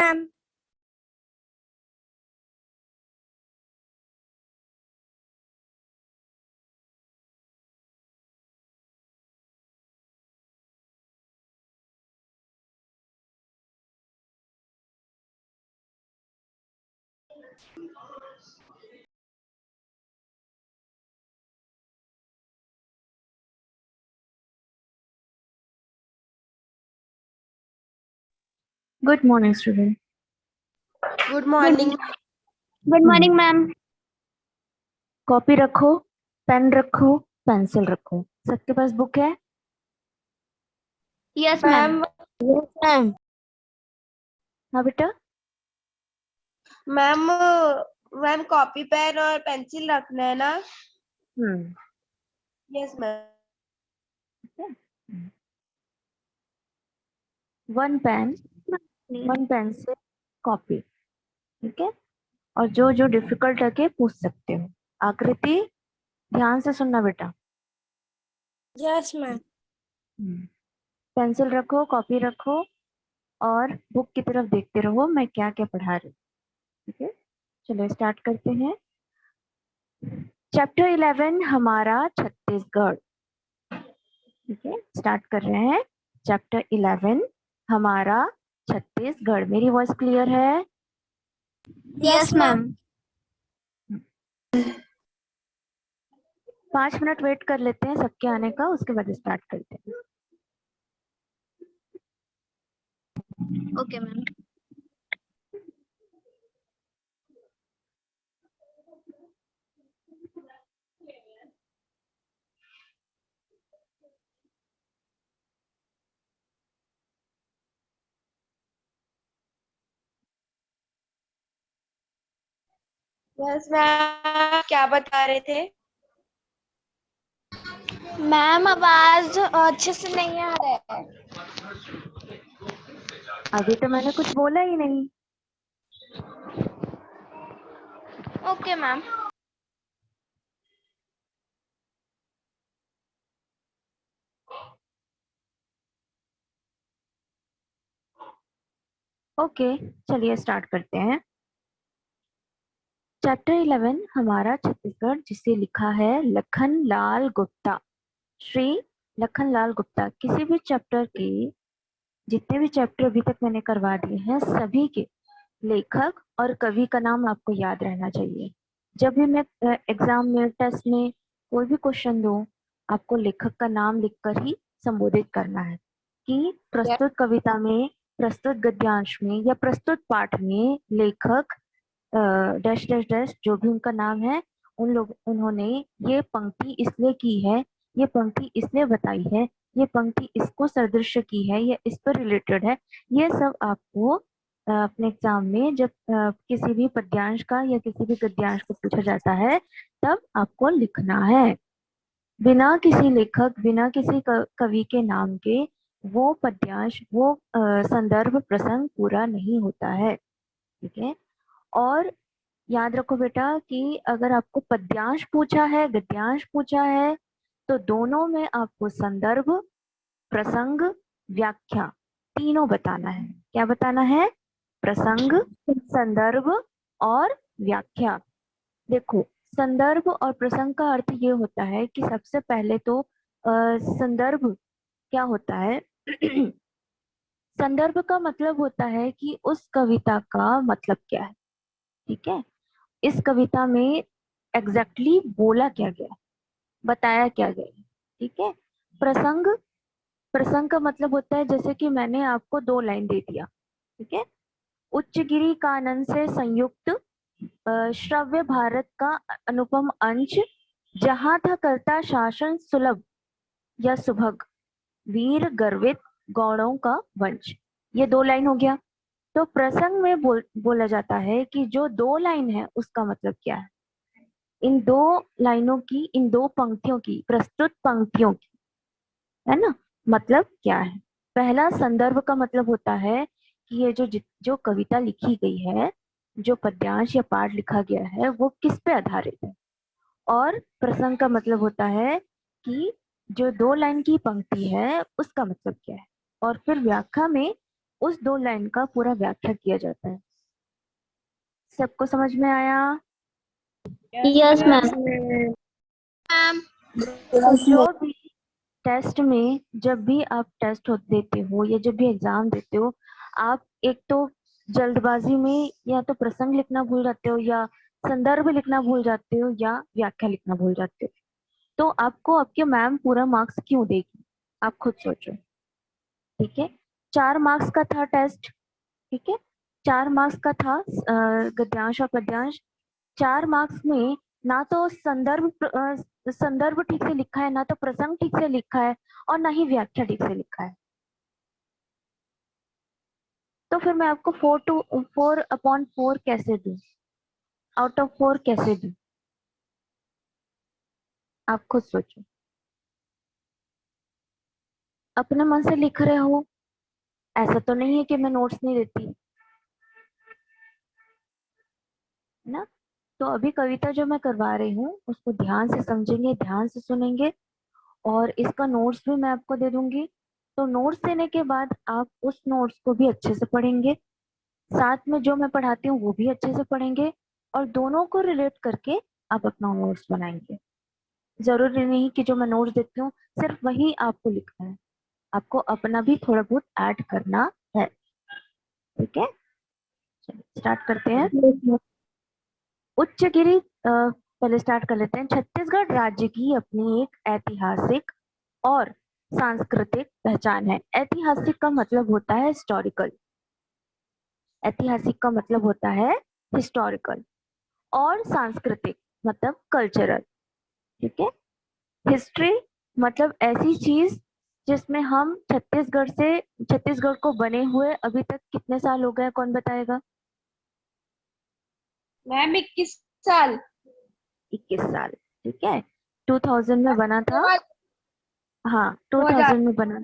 Ma'am. Good morning student. Good morning. Good morning ma'am. Copy रखो, pen रखो, pencil रखो। सबके पास बुक है? Yes ma'am. Yes ma'am. हाँ बेटा। मैम मैम कॉपी पेन और पेंसिल रखना है ना? हम्म। Yes ma'am. One pen, one pencil, copy. ठीक है। और जो जो डिफिकल्ट लगे पूछ सकते हो। आकृति, ध्यान से सुनना बेटा। Yes ma'am. पेंसिल रखो, कॉपी रखो और बुक की तरफ देखते रहो मैं क्या क्या पढ़ा रही हूँ। ठीक है, चलो स्टार्ट करते हैं। चैप्टर 11 हमारा छत्तीसगढ़। ठीक है, स्टार्ट कर रहे हैं। चैप्टर 11 हमारा छत्तीसगढ़। मेरी वॉइस क्लियर है? Yes ma'am. 5 मिनट वेट कर लेते हैं सबके आने का, उसके बाद स्टार्ट करते हैं। Okay ma'am. यस मैम, क्या बता रहे थे? मैम आवाज अच्छे से नहीं आ रहा है। अभी तो मैंने कुछ बोला ही नहीं। Okay ma'am. ओके, चलिए स्टार्ट करते हैं। चैप्टर 11 हमारा छत्तीसगढ़, जिसे लिखा है लखन लाल गुप्ता। श्री लखन लाल गुप्ता। किसी भी चैप्टर के, जितने भी चैप्टर अभी तक मैंने करवा दिए हैं, सभी के लेखक और कवि का नाम आपको याद रहना चाहिए। जब भी मैं एग्जाम में, टेस्ट में कोई भी क्वेश्चन दूं, आपको लेखक का नाम लिखकर ही संबोधित करना है कि प्रस्तुत कविता में, प्रस्तुत गद्यांश में या प्रस्तुत पाठ में लेखक डैश डैश डैश जो भी उनका नाम है, उन्होंने ये पंक्ति इसलिए की है, ये पंक्ति इसलिए बताई है, ये पंक्ति इसको सदृश की है, ये इस पर रिलेटेड है। ये सब आपको अपने एग्जाम में जब किसी भी पद्यांश का या किसी भी गद्यांश को पूछा जाता है, तब आपको लिखना है। बिना किसी लेखक, बिना किसी कवि के नाम के वो पद्यांश, वो संदर्भ प्रसंग पूरा नहीं होता है। ठीक है। और याद रखो बेटा कि अगर आपको पद्यांश पूछा है, गद्यांश पूछा है, तो दोनों में आपको संदर्भ, प्रसंग, व्याख्या तीनों बताना है। क्या बताना है? प्रसंग, संदर्भ और व्याख्या। देखो, संदर्भ और प्रसंग का अर्थ ये होता है कि सबसे पहले तो संदर्भ क्या होता है? संदर्भ का मतलब होता है कि उस कविता का मतलब क्या है। ठीक है, इस कविता में एग्जैक्टली बोला क्या गया है, बताया क्या गया है। ठीक है। प्रसंग, प्रसंग का मतलब होता है जैसे कि मैंने आपको 2 लाइन दे दिया। ठीक है। उच्चगिरी कानन से संयुक्त श्रव्य भारत का अनुपम अंश, जहां था करता शासन सुलभ या सुभग, वीर गर्वित गौड़ों का वंश। ये 2 लाइन हो गया। तो प्रसंग में बोला जाता है कि जो 2 लाइन है उसका मतलब क्या है। इन 2 लाइनों की, इन 2 पंक्तियों की, प्रस्तुत पंक्तियों की, है ना, मतलब क्या है। पहला संदर्भ का मतलब होता है कि ये जो कविता लिखी गई है, जो पद्यांश या पाठ लिखा गया है, वो किस पे आधारित है। और प्रसंग का मतलब होता है कि जो 2 लाइन की पंक्ति है उसका मतलब क्या है। और फिर व्याख्या में उस 2 लाइन का पूरा व्याख्या किया जाता है। सबको समझ में आया? Yes ma'am. जो भी टेस्ट में, जब भी आप टेस्ट देते हो या जब भी एग्जाम देते हो, आप एक तो जल्दबाजी में या तो प्रसंग लिखना भूल जाते हो, या संदर्भ लिखना भूल जाते हो, या व्याख्या लिखना भूल जाते हो। तो आपको आपके मैम पूरा मार्क्स क्यों देगी, आप खुद सोचो। ठीक है, 4 मार्क्स का था टेस्ट। ठीक है, 4 मार्क्स का था गद्यांश और पद्यांश। 4 मार्क्स में ना तो संदर्भ ठीक से लिखा है, ना तो प्रसंग ठीक से लिखा है, और ना ही व्याख्या ठीक से लिखा है। तो फिर मैं आपको 4/4 कैसे दूं, आउट ऑफ 4 कैसे दूं, आप खुद सोचो। अपने मन से लिख रहे हो, ऐसा तो नहीं है कि मैं नोट्स नहीं देती ना। तो अभी कविता जो मैं करवा रही हूँ उसको ध्यान से समझेंगे, ध्यान से सुनेंगे, और इसका नोट्स भी मैं आपको दे दूंगी। तो नोट्स देने के बाद आप उस नोट्स को भी अच्छे से पढ़ेंगे, साथ में जो मैं पढ़ाती हूँ वो भी अच्छे से पढ़ेंगे, और दोनों को रिलेट करके आप अपना नोट्स बनाएंगे। जरूरी नहीं कि जो मैं नोट्स देती हूँ सिर्फ वही आपको लिखना है, आपको अपना भी थोड़ा बहुत ऐड करना है। ठीक है, स्टार्ट करते हैं। उच्चगिरी पहले स्टार्ट कर लेते हैं। छत्तीसगढ़ राज्य की अपनी एक ऐतिहासिक और सांस्कृतिक पहचान है। ऐतिहासिक का मतलब होता है हिस्टोरिकल, ऐतिहासिक का मतलब होता है हिस्टोरिकल, और सांस्कृतिक मतलब कल्चरल। ठीक है, हिस्ट्री मतलब ऐसी चीज जिसमें हम छत्तीसगढ़ को बने हुए अभी तक कितने साल हो गए, कौन बताएगा? मैम 21 साल। 21 साल। ठीक है, 2000 में बना था। हाँ, 2000। 2000 में बना,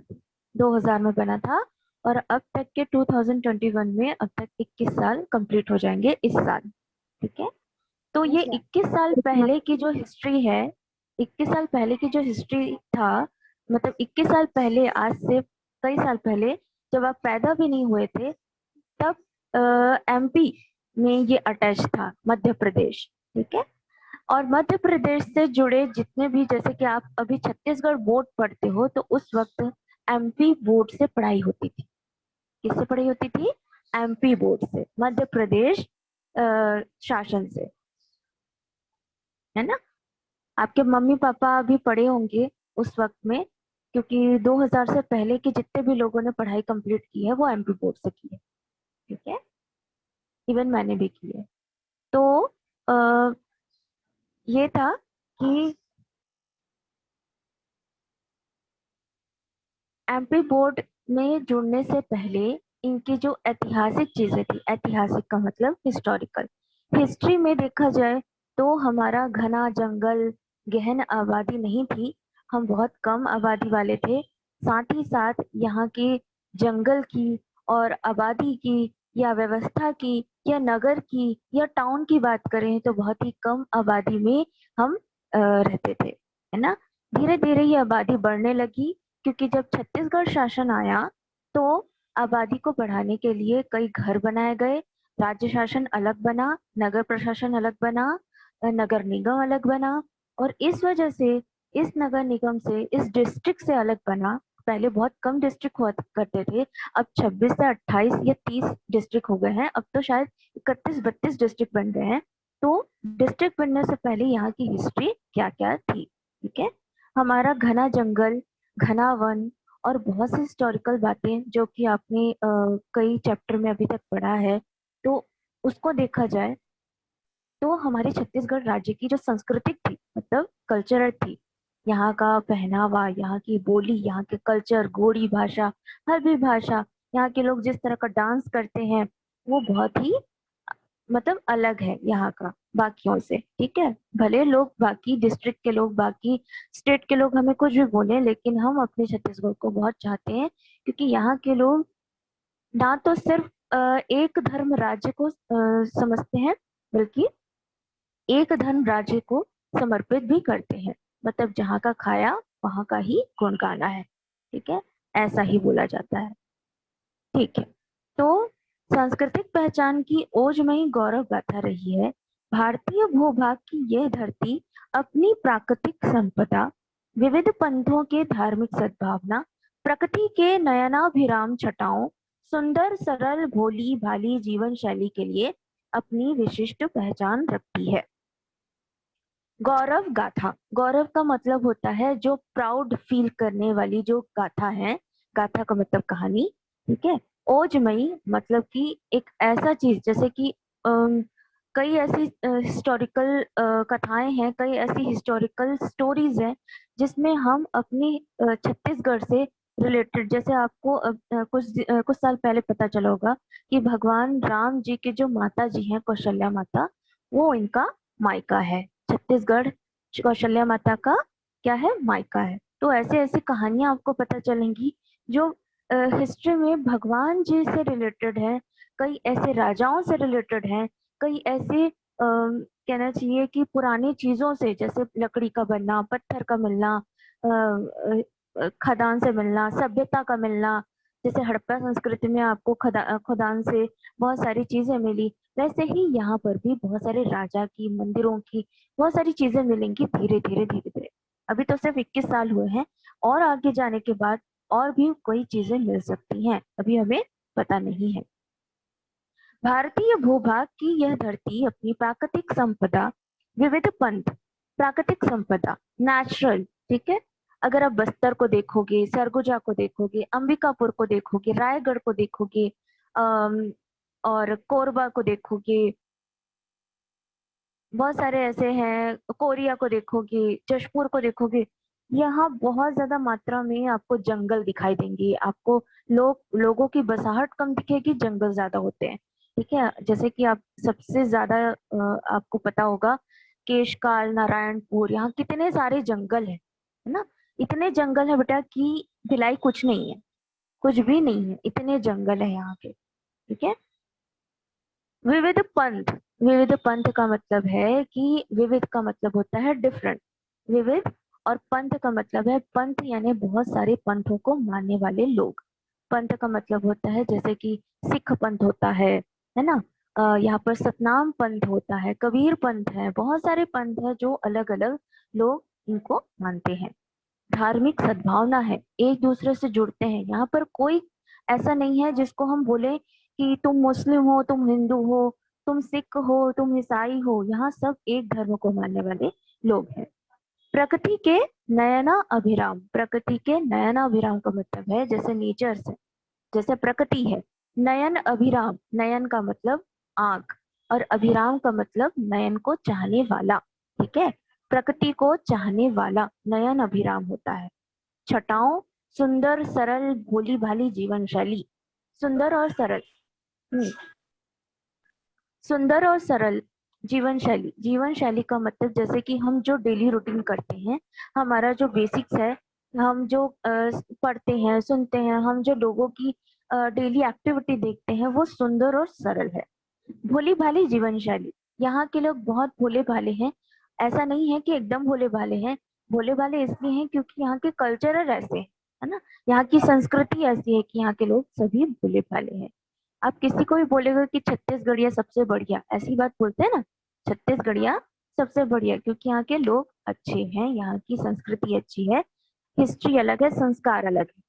2000 में बना था, और अब तक के 2021 में अब तक 21 साल कंप्लीट हो जाएंगे इस साल। ठीक है, तो ये 21 साल पहले की जो हिस्ट्री है, 21 साल पहले की जो हिस्ट्री था, मतलब 21 साल पहले, आज से कई साल पहले, जब आप पैदा भी नहीं हुए थे, तब एमपी में ये अटैच था, मध्य प्रदेश। ठीक है, और मध्य प्रदेश से जुड़े जितने भी, जैसे कि आप अभी छत्तीसगढ़ बोर्ड पढ़ते हो, तो उस वक्त एमपी बोर्ड से पढ़ाई होती थी। किससे पढ़ाई होती थी? एमपी बोर्ड से, मध्य प्रदेश शासन से, है ना। आपके मम्मी पापा भी पढ़े होंगे उस वक्त में, क्योंकि 2000 से पहले के जितने भी लोगों ने पढ़ाई कंप्लीट की है वो एमपी बोर्ड से की है। ठीक है, इवन मैंने भी की है। तो आ, ये था कि एमपी बोर्ड में जुड़ने से पहले इनकी जो ऐतिहासिक चीजें थी, ऐतिहासिक का मतलब हिस्टोरिकल, हिस्ट्री में देखा जाए तो हमारा घना जंगल, गहन आबादी नहीं थी, हम बहुत कम आबादी वाले थे। साथ ही साथ यहाँ के जंगल की और आबादी की या व्यवस्था की या नगर की या टाउन की बात करें तो बहुत ही कम आबादी में हम रहते थे, है ना। धीरे धीरे ये आबादी बढ़ने लगी, क्योंकि जब छत्तीसगढ़ शासन आया तो आबादी को बढ़ाने के लिए कई घर बनाए गए, राज्य शासन अलग बना, नगर प्रशासन अलग बना, नगर निगम अलग बना, और इस वजह से इस नगर निगम से, इस डिस्ट्रिक्ट से अलग बना। पहले बहुत कम डिस्ट्रिक्ट हुआ करते थे, अब 26 से 28 या 30 डिस्ट्रिक्ट हो गए हैं, अब तो शायद 31-32 डिस्ट्रिक्ट बन गए हैं। तो डिस्ट्रिक्ट बनने से पहले यहाँ की हिस्ट्री क्या क्या थी? ठीक है, हमारा घना जंगल, घना वन, और बहुत सी हिस्टोरिकल बातें जो कि आपने कई चैप्टर में अभी तक पढ़ा है, तो उसको देखा जाए तो हमारे छत्तीसगढ़ राज्य की जो संस्कृति थी, मतलब कल्चरल थी, यहाँ का पहनावा, यहाँ की बोली, यहाँ के कल्चर, गोड़ी भाषा, हर भी भाषा, यहाँ के लोग जिस तरह का डांस करते हैं, वो बहुत ही मतलब अलग है यहाँ का बाकियों से। ठीक है, भले लोग बाकी डिस्ट्रिक्ट के लोग, बाकी स्टेट के लोग हमें कुछ भी बोले, लेकिन हम अपने छत्तीसगढ़ को बहुत चाहते हैं, क्योंकि यहाँ के लोग ना तो सिर्फ एक धर्म राज्य को समझते हैं, बल्कि एक धर्म राज्य को समर्पित भी करते हैं। मतलब जहाँ का खाया वहाँ का ही गुण गाना है। ठीक है, ऐसा ही बोला जाता है। ठीक है, तो सांस्कृतिक पहचान की ओज में ही गौरव गाथा रही है। भारतीय भूभाग की यह धरती अपनी प्राकृतिक संपदा, विविध पंथों के धार्मिक सद्भावना, प्रकृति के नयनाभिराम छटाओं, सुंदर सरल भोली भाली जीवन शैली के लिए अपनी विशिष्ट पहचान रखती है। गौरव गाथा, गौरव का मतलब होता है जो प्राउड फील करने वाली जो गाथा है। गाथा का मतलब कहानी, ठीक है। ओजमयी मतलब कि एक ऐसा चीज, जैसे कि कई ऐसी हिस्टोरिकल कथाएं हैं, कई ऐसी हिस्टोरिकल स्टोरीज हैं जिसमें हम अपनी छत्तीसगढ़ से रिलेटेड, जैसे आपको कुछ साल पहले पता चला होगा कि भगवान राम जी के जो माता जी हैं कौशल्या माता, वो इनका मायका है। छत्तीसगढ़ कौशल्या माता का क्या है, मायका है। तो ऐसे ऐसी कहानियां आपको पता चलेंगी जो हिस्ट्री में भगवान जी से रिलेटेड है, कई ऐसे राजाओं से रिलेटेड है, कई ऐसे कहना चाहिए कि पुरानी चीजों से, जैसे लकड़ी का बनना, पत्थर का मिलना, खदान से मिलना, सभ्यता का मिलना। जैसे हड़प्पा संस्कृति में आपको खदान से बहुत सारी चीजें मिली, वैसे ही यहाँ पर भी बहुत सारे राजा की, मंदिरों की बहुत सारी चीजें मिलेंगी धीरे धीरे धीरे धीरे। अभी तो सिर्फ 21 साल हुए हैं, और आगे जाने के बाद और भी कोई चीजें मिल सकती हैं, अभी हमें पता नहीं है। भारतीय भूभाग की यह धरती अपनी प्राकृतिक संपदा, विविध पंथ, प्राकृतिक संपदा, नेचुरल, ठीक है। अगर आप बस्तर को देखोगे, सरगुजा को देखोगे, अंबिकापुर को देखोगे, रायगढ़ को देखोगे, और कोरबा को देखोगे, बहुत सारे ऐसे हैं, कोरिया को देखोगे, जशपुर को देखोगे, यहाँ बहुत ज्यादा मात्रा में आपको जंगल दिखाई देंगे। आपको लोगों की बसाहट कम दिखेगी, जंगल ज्यादा होते हैं, ठीक है। जैसे कि आप सबसे ज्यादा आपको पता होगा केशकाल, नारायणपुर, यहाँ कितने सारे जंगल है ना। इतने जंगल है बेटा कि भिलाई कुछ नहीं है, कुछ भी नहीं है, इतने जंगल है यहाँ के, ठीक है। विविध पंथ, विविध पंथ का मतलब है कि विविध का मतलब होता है डिफरेंट, विविध, और पंथ का मतलब है, पंथ यानी बहुत सारे पंथों को मानने वाले लोग। पंथ का मतलब होता है जैसे कि सिख पंथ होता है ना। यहाँ पर सतनाम पंथ होता है, कबीर पंथ है, बहुत सारे पंथ है जो अलग अलग लोग इनको मानते हैं। धार्मिक सद्भावना है, एक दूसरे से जुड़ते हैं। यहाँ पर कोई ऐसा नहीं है जिसको हम बोले कि तुम मुस्लिम हो, तुम हिंदू हो, तुम सिख हो, तुम ईसाई हो। यहाँ सब एक धर्म को मानने वाले लोग हैं। प्रकृति के नयना अभिराम, प्रकृति के नयना अभिराम का मतलब है जैसे नेचर से, जैसे प्रकृति है। नयन अभिराम, नयन का मतलब आंख, और अभिराम का मतलब नयन को चाहने वाला, ठीक है। प्रकृति को चाहने वाला नयन अभिराम होता है। छटाओं, सुंदर सरल भोली भाली जीवन शैली, सुंदर और सरल, सुंदर और सरल जीवन शैली। जीवन शैली का मतलब जैसे कि हम जो डेली रूटीन करते हैं, हमारा जो बेसिक्स है, हम जो पढ़ते हैं, सुनते हैं, हम जो लोगों की डेली एक्टिविटी देखते हैं, वो सुंदर और सरल है। भोली भाली जीवन शैली, यहाँ के लोग बहुत भोले भाले हैं। ऐसा नहीं है कि एकदम भोले भाले हैं, भोले भाले इसलिए हैं क्योंकि यहाँ के कल्चरल ऐसे है ना, यहाँ की संस्कृति ऐसी है कि यहाँ के लोग सभी भोले भाले हैं। आप किसी को भी बोलेगा कि छत्तीसगढ़िया सबसे बढ़िया, ऐसी बात बोलते हैं ना, छत्तीसगढ़िया सबसे बढ़िया, क्योंकि यहाँ के लोग अच्छे हैं, यहाँ की संस्कृति अच्छी है, हिस्ट्री अलग है, संस्कार अलग है,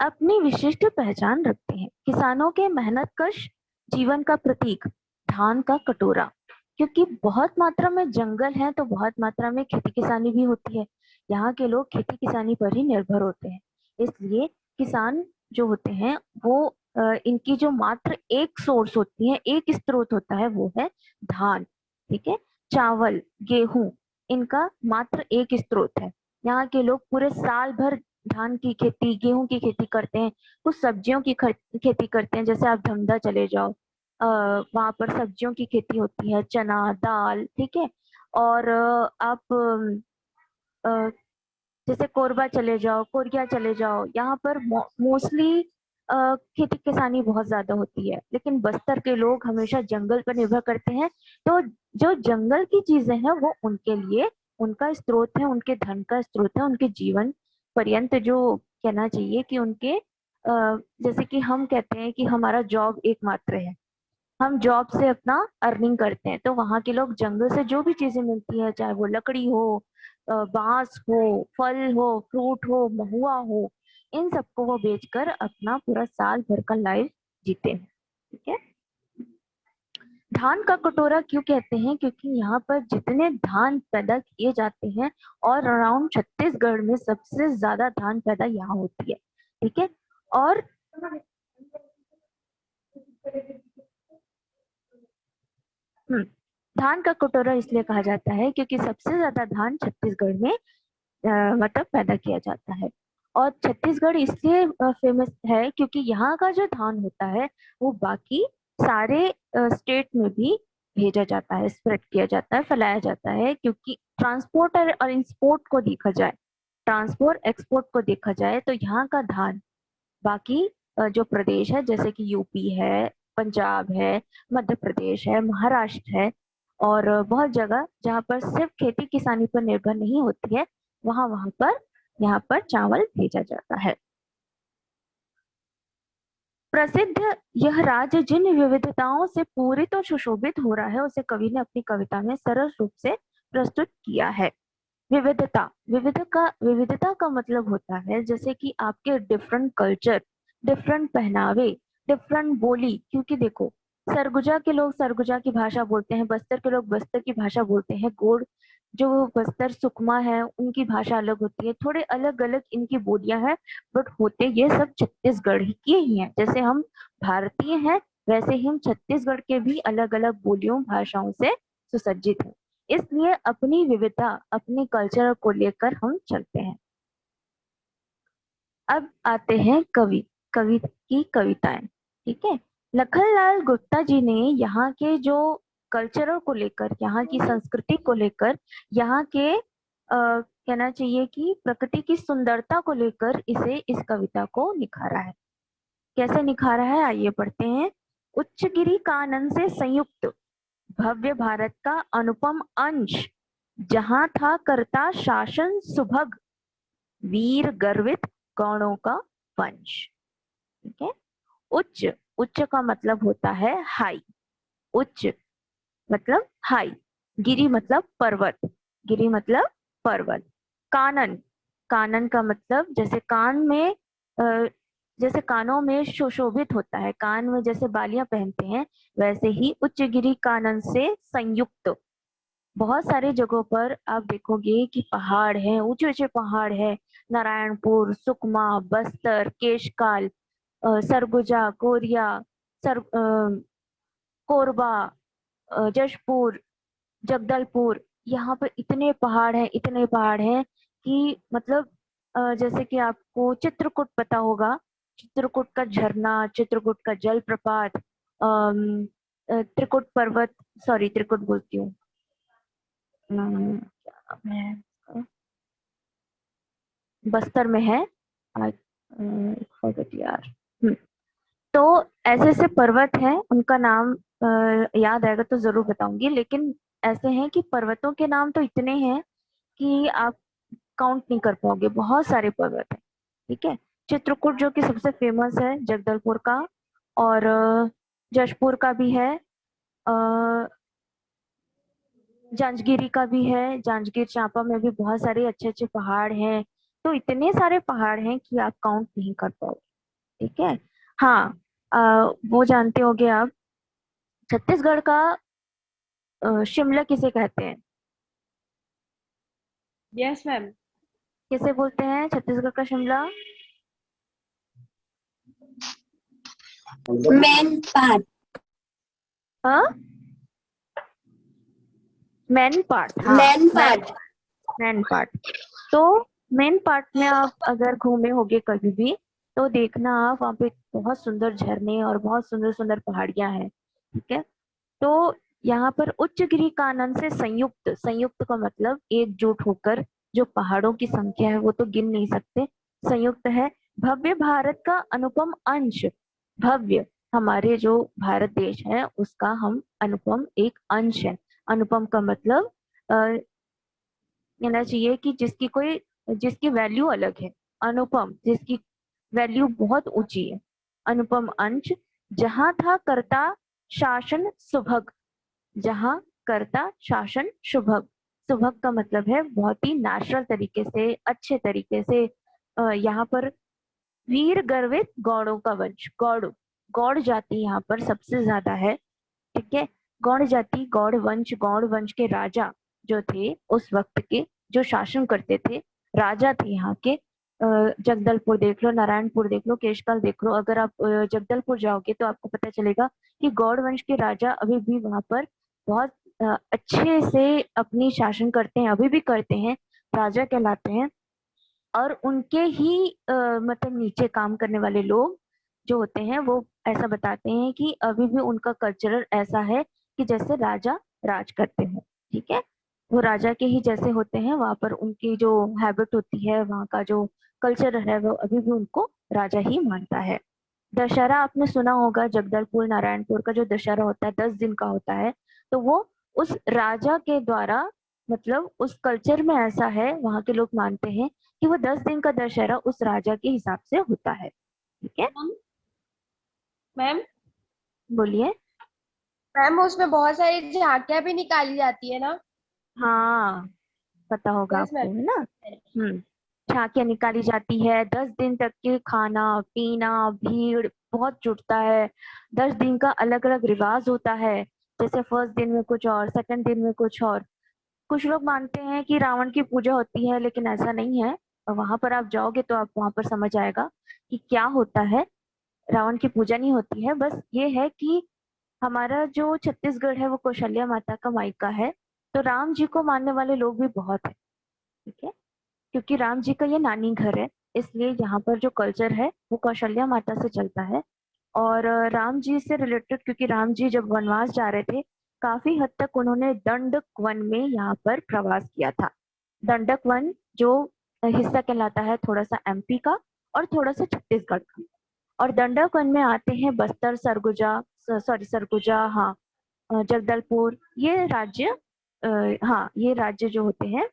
अपनी विशिष्ट पहचान रखते हैं। किसानों के मेहनत कश जीवन का प्रतीक, धान का कटोरा, क्योंकि बहुत मात्रा में जंगल है तो बहुत मात्रा में खेती किसानी भी होती है। यहाँ के लोग खेती किसानी पर ही निर्भर होते हैं, इसलिए किसान जो होते हैं वो इनकी जो मात्र एक सोर्स होती है, एक स्रोत होता है, वो है धान, ठीक है। चावल, गेहूं, इनका मात्र एक स्रोत है। यहाँ के लोग पूरे साल भर धान की खेती, गेहूं की खेती करते हैं, कुछ सब्जियों की खेती करते हैं। जैसे आप धमधा चले जाओ, वहां पर सब्जियों की खेती होती है, चना दाल, ठीक है। और आप जैसे कोरबा चले जाओ, कोरिया चले जाओ, यहाँ पर मोस्टली खेती किसानी बहुत ज्यादा होती है, लेकिन बस्तर के लोग हमेशा जंगल पर निर्भर करते हैं। तो जो जंगल की चीजें हैं वो उनके लिए उनका स्रोत है, उनके धन का स्रोत है, उनके जीवन पर्यंत जो कहना चाहिए कि उनके जैसे कि हम कहते हैं कि हमारा जॉब एकमात्र है, हम जॉब से अपना अर्निंग करते हैं, तो वहाँ के लोग जंगल से जो भी चीजें मिलती है, चाहे वो लकड़ी हो, बांस हो, फल हो, फ्रूट हो, महुआ हो, इन सबको वो बेचकर अपना पूरा साल भर का लाइफ जीते हैं। ठीक है। धान का कटोरा क्यों कहते हैं? क्योंकि यहाँ पर जितने धान पैदा किए जाते हैं, और अराउंड छत्तीसगढ़ में सबसे ज्यादा धान पैदा यहाँ होती है। ठीक है। और धान का कटोरा इसलिए कहा जाता है क्योंकि सबसे ज्यादा धान छत्तीसगढ़ में मतलब पैदा किया जाता है। और छत्तीसगढ़ इसलिए फेमस है क्योंकि यहाँ का जो धान होता है वो बाकी सारे स्टेट में भी भेजा जाता है, स्प्रेड किया जाता है, फैलाया जाता है। क्योंकि ट्रांसपोर्ट और इंपोर्ट को देखा जाए, ट्रांसपोर्ट एक्सपोर्ट को देखा जाए, तो यहाँ का धान बाकी जो प्रदेश है, जैसे कि यूपी है, पंजाब है, मध्य प्रदेश है, महाराष्ट्र है, और बहुत जगह जहाँ पर सिर्फ खेती किसानी पर निर्भर नहीं होती है, वहां वहां पर यहाँ पर चावल भेजा जाता है। प्रसिद्ध यह राज्य जिन विविधताओं से पूरित और सुशोभित हो रहा है, उसे कवि ने अपनी कविता में सरल रूप से प्रस्तुत किया है। विविधता, विविधता का मतलब होता है जैसे कि आपके डिफरेंट कल्चर, डिफरेंट पहनावे, डिफरेंट बोली। क्योंकि देखो, सरगुजा के लोग सरगुजा की भाषा बोलते हैं, बस्तर के लोग बस्तर की भाषा बोलते हैं, गोड़ जो बस्तर सुकमा है उनकी भाषा अलग होती है, थोड़े अलग अलग इनकी बोलियां हैं, बट होते ये सब छत्तीसगढ़ के ही हैं। जैसे हम भारतीय हैं, वैसे ही हम छत्तीसगढ़ के भी अलग अलग बोलियों भाषाओं से सुसज्जित हैं। इसलिए अपनी विविधता, अपने कल्चर को लेकर हम चलते हैं। अब आते हैं कवि की कविताएं। ठीक है। लखनलाल गुप्ता जी ने यहाँ के जो कल्चर को लेकर, यहाँ की संस्कृति को लेकर, यहाँ के कहना चाहिए कि प्रकृति की सुंदरता को लेकर इसे, इस कविता को निखारा है। कैसे निखारा है, आइए पढ़ते हैं। उच्चगिरी कानन से संयुक्त भव्य भारत का अनुपम अंश, जहां था करता शासन सुभग, वीर गर्वित गौणों का वंश। ठीक है। उच्च, उच्च का मतलब होता है हाई, उच्च मतलब हाई, गिरी मतलब पर्वत, गिरी मतलब पर्वत। कानन, कानन का मतलब जैसे कान में जैसे कानों में सुशोभित होता है, कान में जैसे बालियां पहनते हैं, वैसे ही उच्चगिरी कानन से संयुक्त। बहुत सारे जगहों पर आप देखोगे कि पहाड़ हैं, ऊंचे ऊंचे पहाड़ है, नारायणपुर, सुकमा, बस्तर, केशकाल, सरगुजा, कोरिया, कोरबा, जशपुर, जगदलपुर, यहाँ पर इतने पहाड़ हैं, इतने पहाड़ हैं कि मतलब जैसे कि आपको चित्रकूट पता होगा, चित्रकूट का झरना, चित्रकूट का जलप्रपात, त्रिकुट पर्वत, सॉरी त्रिकुट बोलती हूँ, क्या नाम है इसका? बस्तर में है, आज forget यार। तो ऐसे ऐसे पर्वत हैं, उनका नाम याद आएगा तो जरूर बताऊंगी, लेकिन ऐसे हैं कि पर्वतों के नाम तो इतने हैं कि आप काउंट नहीं कर पाओगे, बहुत सारे पर्वत हैं। ठीक है। चित्रकूट जो कि सबसे फेमस है, जगदलपुर का, और जशपुर का भी है, जांजगीरी का भी है, जांजगीर चांपा में भी बहुत सारे अच्छे अच्छे पहाड़ हैं। तो इतने सारे पहाड़ हैं कि आप काउंट नहीं कर पाओगे। ठीक है। हाँ, वो जानते होगे आप, छत्तीसगढ़ का शिमला किसे कहते हैं? Yes ma'am. किसे बोलते हैं छत्तीसगढ़ का शिमला? Main part. हाँ, मेन पार्ट, हाँ, मेन पार्ट। Main part. तो मेन पार्ट में आप अगर घूमे होगे कभी भी, तो देखना आप वहाँ पे बहुत सुंदर झरने और बहुत सुंदर सुंदर पहाड़ियां हैं। ठीक है। तो यहाँ पर उच्चगिरी कानन से संयुक्त, संयुक्त का मतलब एकजुट होकर, जो पहाड़ों की संख्या है वो तो गिन नहीं सकते, संयुक्त है। भव्य भारत का अनुपम अंश, भव्य हमारे जो भारत देश है उसका हम अनुपम एक अंश है। अनुपम का मतलब कहना चाहिए कि जिसकी कोई, जिसकी वैल्यू अलग है। अनुपम जिसकी वैल्यू बहुत ऊंची है। अनुपम अंश, जहां था करता शासन सुभग, जहां करता शासन सुभग। सुभग का मतलब है बहुत ही नेचुरल तरीके से, अच्छे तरीके से। यहाँ पर वीर गर्वित गौड़ों का वंश, गौड़ जाति यहाँ पर सबसे ज्यादा है। ठीक है, गौड़ जाति, गौड़ वंश के राजा जो थे उस वक्त के, जो शासन करते थे, राजा थे यहाँ के। जगदलपुर देख लो, नारायणपुर देख लो, केशकाल देख लो। अगर आप जगदलपुर जाओगे तो आपको पता चलेगा कि गौड़ वंश के राजा अभी भी वहां पर बहुत अच्छे से अपनी शासन करते हैं, अभी भी करते हैं, राजा कहलाते हैं। और उनके ही मतलब नीचे काम करने वाले लोग जो होते हैं वो ऐसा बताते हैं कि अभी भी उनका कल्चरल ऐसा है कि जैसे राजा राज करते हैं। ठीक है, वो राजा के ही जैसे होते हैं, वहां पर उनकी जो हैबिट होती है, वहाँ का जो कल्चर है, वो अभी भी उनको राजा ही मानता है। दशहरा आपने सुना होगा, जगदलपुर नारायणपुर का जो दशहरा होता है 10 दिन का होता है। तो वो उस राजा के द्वारा, मतलब उस कल्चर में ऐसा है, वहां के लोग मानते हैं कि वो 10 दिन का दशहरा उस राजा के हिसाब से होता है। ठीक है, मैम बोलिए। मैम उसमें बहुत सारी झांकियां भी निकाली जाती है ना। हाँ, पता होगा यस आपको, मैम। है ना। झांकियां निकाली जाती है, 10 दिन तक के खाना पीना, भीड़ बहुत जुटता है। 10 दिन का अलग अलग रिवाज होता है, जैसे फर्स्ट दिन में कुछ और, सेकंड दिन में कुछ और। कुछ लोग मानते हैं कि रावण की पूजा होती है, लेकिन ऐसा नहीं है। वहां पर आप जाओगे तो आप वहां पर समझ आएगा कि क्या होता है। रावण की पूजा नहीं होती है, बस ये है कि हमारा जो छत्तीसगढ़ है वो कौशल्या माता का मायका है, तो राम जी को मानने वाले लोग भी बहुत है। ठीक है, क्योंकि राम जी का ये नानी घर है, इसलिए यहाँ पर जो कल्चर है वो कौशल्या माता से चलता है। और राम जी से रिलेटेड, क्योंकि राम जी जब वनवास जा रहे थे, काफी हद तक उन्होंने दंडक वन में यहाँ पर प्रवास किया था। दंडक वन जो हिस्सा कहलाता है थोड़ा सा एमपी का और थोड़ा सा छत्तीसगढ़ का। और दंडक वन में आते हैं बस्तर, सरगुजा, सॉरी सरगुजा, हाँ, जगदलपुर, ये राज्य, हाँ ये राज्य जो होते हैं,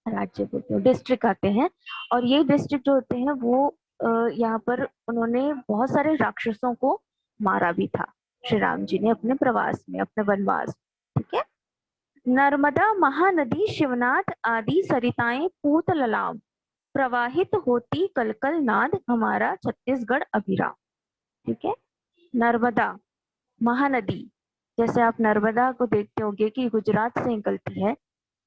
राज्य बोलते हैं, डिस्ट्रिक्ट आते हैं। और ये डिस्ट्रिक्ट जो होते हैं वो यहाँ पर उन्होंने बहुत सारे राक्षसों को मारा भी था, श्री राम जी ने अपने प्रवास में, अपने वनवास। ठीक है, नर्मदा महानदी शिवनाथ आदि सरिताएं पूत ललाम, प्रवाहित होती कलकल नाद हमारा छत्तीसगढ़ अभिराम। ठीक है, नर्मदा महानदी, जैसे आप नर्मदा को देखते होंगे कि गुजरात से निकलती है,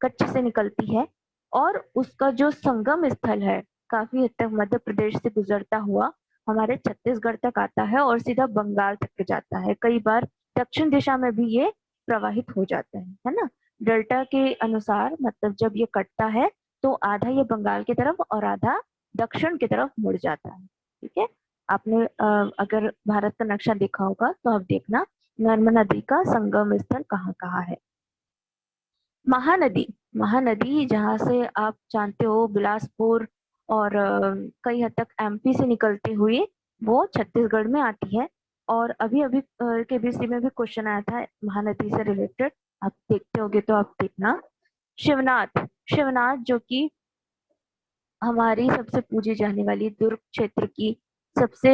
कच्छ से निकलती है, और उसका जो संगम स्थल है काफी हद तक मध्य प्रदेश से गुजरता हुआ हमारे छत्तीसगढ़ तक आता है और सीधा बंगाल तक जाता है। कई बार दक्षिण दिशा में भी ये प्रवाहित हो जाता है ना। डेल्टा के अनुसार, मतलब जब ये कटता है तो आधा ये बंगाल की तरफ और आधा दक्षिण की तरफ मुड़ जाता है। ठीक है, आपने अगर भारत का नक्शा देखा होगा तो आप देखना नर्मदा नदी का संगम स्थल कहाँ कहाँ है। महानदी, महानदी जहाँ से आप जानते हो बिलासपुर और कई हद तक एमपी से निकलती हुई वो छत्तीसगढ़ में आती है। और अभी अभी केबीसी में भी क्वेश्चन आया था महानदी से रिलेटेड, आप देखते होगे तो आप देखना। शिवनाथ, शिवनाथ जो कि हमारी सबसे पूजी जाने वाली दुर्ग क्षेत्र की सबसे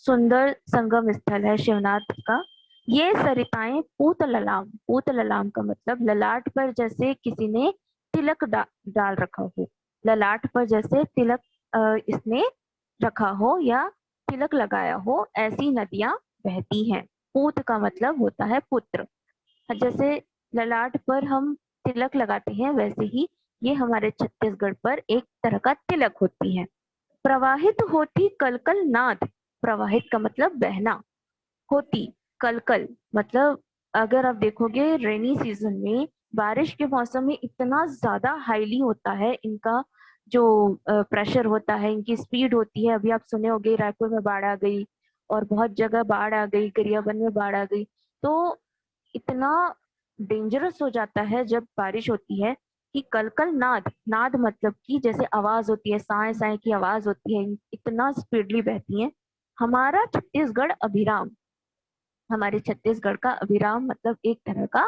सुंदर संगम स्थल है शिवनाथ का। ये सरिताएं पूत ललाम, पूत ललाम का मतलब ललाट पर जैसे किसी ने तिलक डाल रखा हो, ललाट पर जैसे तिलक इसने रखा हो या तिलक लगाया हो, ऐसी नदियां बहती हैं। पूत का मतलब होता है पुत्र। जैसे ललाट पर हम तिलक लगाते हैं, वैसे ही ये हमारे छत्तीसगढ़ पर एक तरह का तिलक होती है। प्रवाहित होती कलकल नाद, प्रवाहित का मतलब बहना, होती कलकल मतलब अगर आप देखोगे रेनी सीजन में, बारिश के मौसम में इतना ज्यादा हाईली होता है इनका जो प्रेशर होता है, इनकी स्पीड होती है। अभी आप सुने होंगे रायपुर में बाढ़ आ गई और बहुत जगह बाढ़ आ गई, गरियाबंद में बाढ़ आ गई। तो इतना डेंजरस हो जाता है जब बारिश होती है कि कलकल नाद, नाद मतलब कि जैसे आवाज होती है, साए साए की आवाज होती है, इतना स्पीडली बहती है। हमारा छत्तीसगढ़ अभिराम, हमारे छत्तीसगढ़ का अभिराम मतलब एक तरह का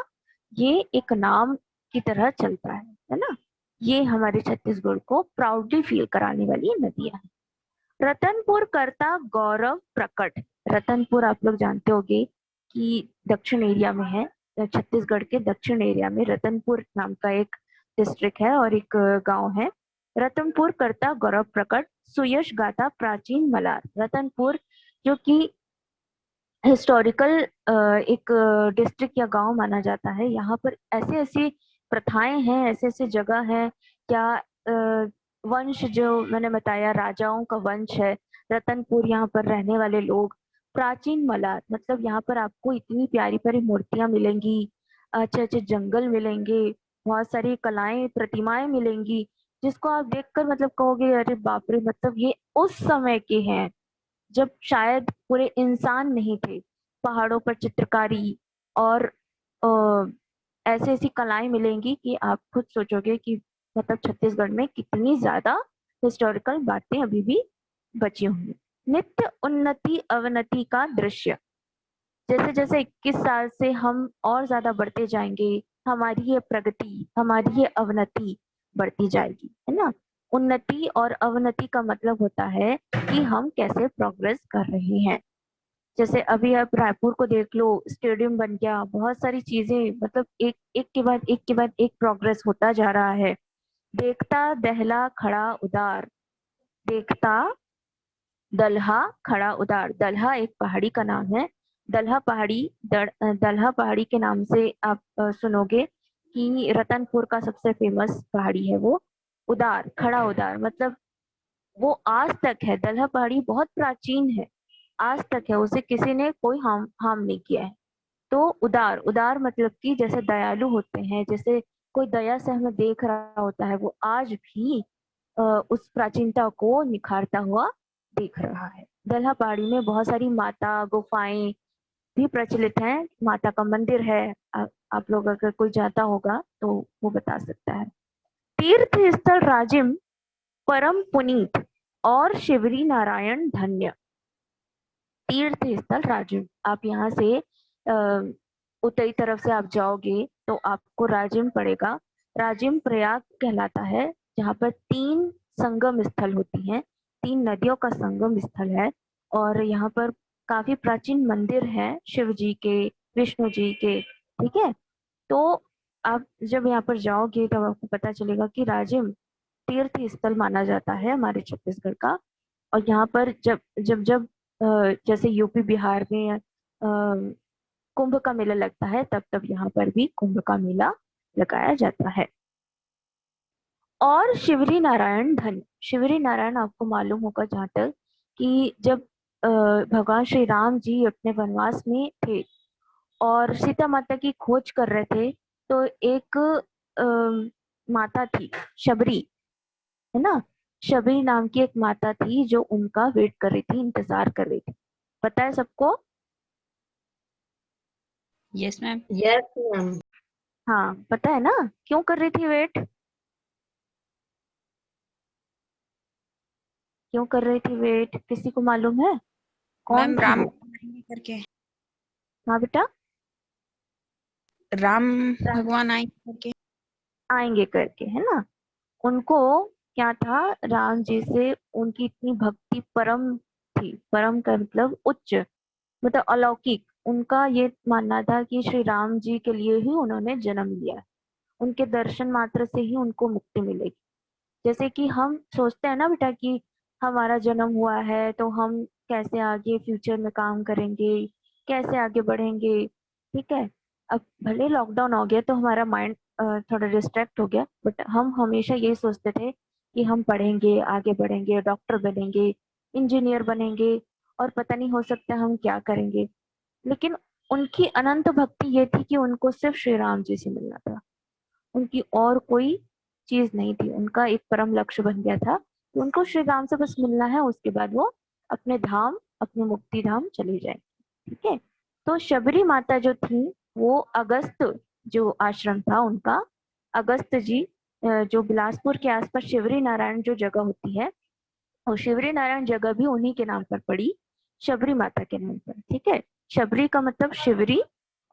ये एक नाम की तरह चलता है ना। ये हमारे छत्तीसगढ़ को प्राउडली फील कराने वाली नदियां हैं। रतनपुर करता गौरव प्रकट। रतनपुर आप लोग जानते होंगे कि दक्षिण एरिया में है, छत्तीसगढ़ के दक्षिण एरिया में रतनपुर नाम का एक डिस्ट्रिक्ट है और एक गांव है। रतनपुर करता गौरव प्रकट, सुयश गाथा प्राचीन मलार। रतनपुर जो कि हिस्टोरिकल एक डिस्ट्रिक्ट या गांव माना जाता है। यहाँ पर ऐसे ऐसी प्रथाएं हैं, ऐसे ऐसे जगह हैं, क्या वंश जो मैंने बताया राजाओं का वंश है रतनपुर, यहाँ पर रहने वाले लोग। प्राचीन मलार मतलब यहाँ पर आपको इतनी प्यारी प्यारी मूर्तियां मिलेंगी, अच्छे अच्छे जंगल मिलेंगे, बहुत सारी कलाएं प्रतिमाएं मिलेंगी, जिसको आप देखकर मतलब कहोगे अरे बाप रे, मतलब ये उस समय के हैं जब शायद पूरे इंसान नहीं थे। पहाड़ों पर चित्रकारी और ऐसी ऐसी कलाएं मिलेंगी कि आप खुद सोचोगे कि मतलब छत्तीसगढ़ में कितनी ज्यादा हिस्टोरिकल बातें अभी भी बची होंगी। नित्य उन्नति अवनति का दृश्य, जैसे जैसे 21 साल से हम और ज्यादा बढ़ते जाएंगे, हमारी ये प्रगति, हमारी ये अवनति बढ़ती जाएगी, है ना। उन्नति और अवनति का मतलब होता है कि हम कैसे प्रोग्रेस कर रहे हैं। जैसे अभी आप रायपुर को देख लो, स्टेडियम बन गया, बहुत सारी चीजें, मतलब एक एक के बाद एक के बाद एक प्रोग्रेस होता जा रहा है। देखता दहला खड़ा उदार, देखता दल्हा खड़ा उदार। दल्हा एक पहाड़ी का नाम है। दल्हा पहाड़ी दल्हा पहाड़ी के नाम से आप सुनोगे कि रतनपुर का सबसे फेमस पहाड़ी है वो। उदार खड़ा उदार मतलब वो आज तक है, दल्हा पहाड़ी बहुत प्राचीन है, आज तक है, उसे किसी ने कोई हार्म नहीं किया है। तो उदार उदार मतलब कि जैसे दयालु होते हैं, जैसे कोई दया से हमें देख रहा होता है, वो आज भी उस प्राचीनता को निखारता हुआ दिख रहा है। दल्हा पहाड़ी में बहुत सारी माता गुफाएं भी प्रचलित हैं, माता का मंदिर है। आप लोग अगर कोई जाता होगा तो वो बता सकता है। तीर्थ स्थल राजिम परम पुनीत और शिवरी नारायण धन्य। तीर्थ स्थल राजिम, आप यहाँ से उत्तरी तरफ से आप जाओगे तो आपको राजिम पड़ेगा। राजिम प्रयाग कहलाता है, जहाँ पर 3 संगम स्थल होती हैं, 3 नदियों का संगम स्थल है। और यहाँ पर काफी प्राचीन मंदिर है शिव जी के, विष्णु जी के, ठीक है। तो आप जब यहाँ पर जाओगे तब आपको पता चलेगा कि राजिम तीर्थ स्थल माना जाता है हमारे छत्तीसगढ़ का। और यहाँ पर जब जब जब जैसे यूपी बिहार में कुंभ का मेला लगता है, तब तब यहाँ पर भी कुंभ का मेला लगाया जाता है। और शिवरी नारायण धन, शिवरी नारायण आपको मालूम होगा जहाँ तक कि जब भगवान श्री राम जी अपने वनवास में थे और सीता माता की खोज कर रहे थे, तो एक माता थी शबरी, है ना। शबरी नाम की एक माता थी जो उनका वेट कर रही थी, इंतजार कर रही थी। पता है सबको? Yes ma'am. Yes ma'am. हाँ पता है ना, क्यों कर रही थी वेट, क्यों कर रही थी वेट, किसी को मालूम है? कौन मैम थी राम वो? आएंगे करके, हाँ बेटा, राम भगवान आएंगे करके। आएंगे करके, है ना। उनको क्या था, राम जी से उनकी इतनी भक्ति परम थी, परम का मतलब उच्च, मतलब अलौकिक। उनका ये मानना था कि श्री राम जी के लिए ही उन्होंने जन्म लिया है, उनके दर्शन मात्र से ही उनको मुक्ति मिलेगी। जैसे कि हम सोचते हैं ना बेटा कि हमारा जन्म हुआ है तो हम कैसे आगे फ्यूचर में काम करेंगे, कैसे आगे बढ़ेंगे, ठीक है। अब भले लॉकडाउन हो गया तो हमारा माइंड थोड़ा डिस्ट्रैक्ट हो गया, बट हम हमेशा यही सोचते थे कि हम पढ़ेंगे, आगे बढ़ेंगे, डॉक्टर बनेंगे, इंजीनियर बनेंगे, और पता नहीं हो सकता हम क्या करेंगे। लेकिन उनकी अनंत भक्ति ये थी कि उनको सिर्फ श्री राम जी से मिलना था, उनकी और कोई चीज नहीं थी। उनका एक परम लक्ष्य बन गया था कि उनको श्री राम से बस मिलना है, उसके बाद वो अपने धाम, अपने मुक्ति धाम चले जाएंगे, ठीक है। तो शबरी माता जो थी वो अगस्त, जो आश्रम था उनका, अगस्त जी जो बिलासपुर के आसपास शिवरी नारायण जो जगह होती है, और शिवरी नारायण जगह भी उन्हीं के नाम पर पड़ी, शबरी माता के नाम पर, ठीक है। शबरी का मतलब शिवरी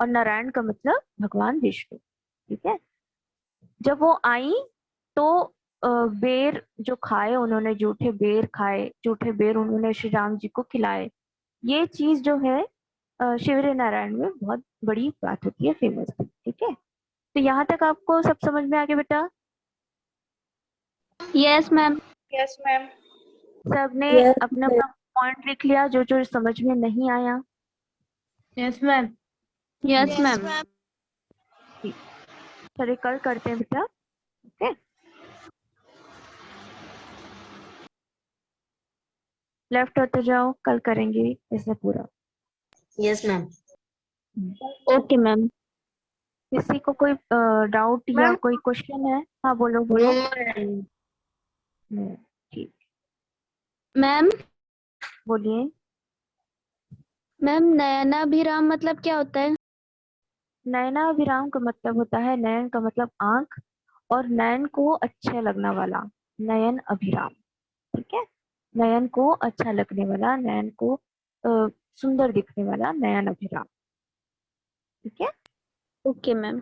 और नारायण का मतलब भगवान विष्णु, ठीक है। जब वो आई तो बेर जो खाए उन्होंने, जूठे बेर खाए, जूठे बेर उन्होंने श्री राम जी को खिलाए। ये चीज जो है शिवरी नारायण में बहुत बड़ी बात होती है, फेमस। ठीक है, तो यहाँ तक आपको सब समझ में आ गया बेटा? Yes ma'am. Yes ma'am. सबने Yes, अपना अपना पॉइंट लिख लिया जो जो समझ में नहीं आया? Yes ma'am. Yes ma'am. चलिए कल करते हैं बेटा। ओके, लेफ्ट होते जाओ, कल करेंगे इसे पूरा। Yes ma'am. Okay ma'am. किसी को कोई डाउट या मैम, कोई क्वेश्चन है? हाँ बोलो बोलो। मैम। ठीक, मैम, बोलिए। मैम नयनाभिराम मतलब क्या होता है? नयनाभिराम का मतलब होता है, नयन का मतलब आंख, और नयन को अच्छा लगने वाला, नयन अभिराम। ठीक है, नयन को अच्छा लगने वाला, नयन को सुंदर दिखने वाला, नयन अभिराम। ठीक है। Okay ma'am.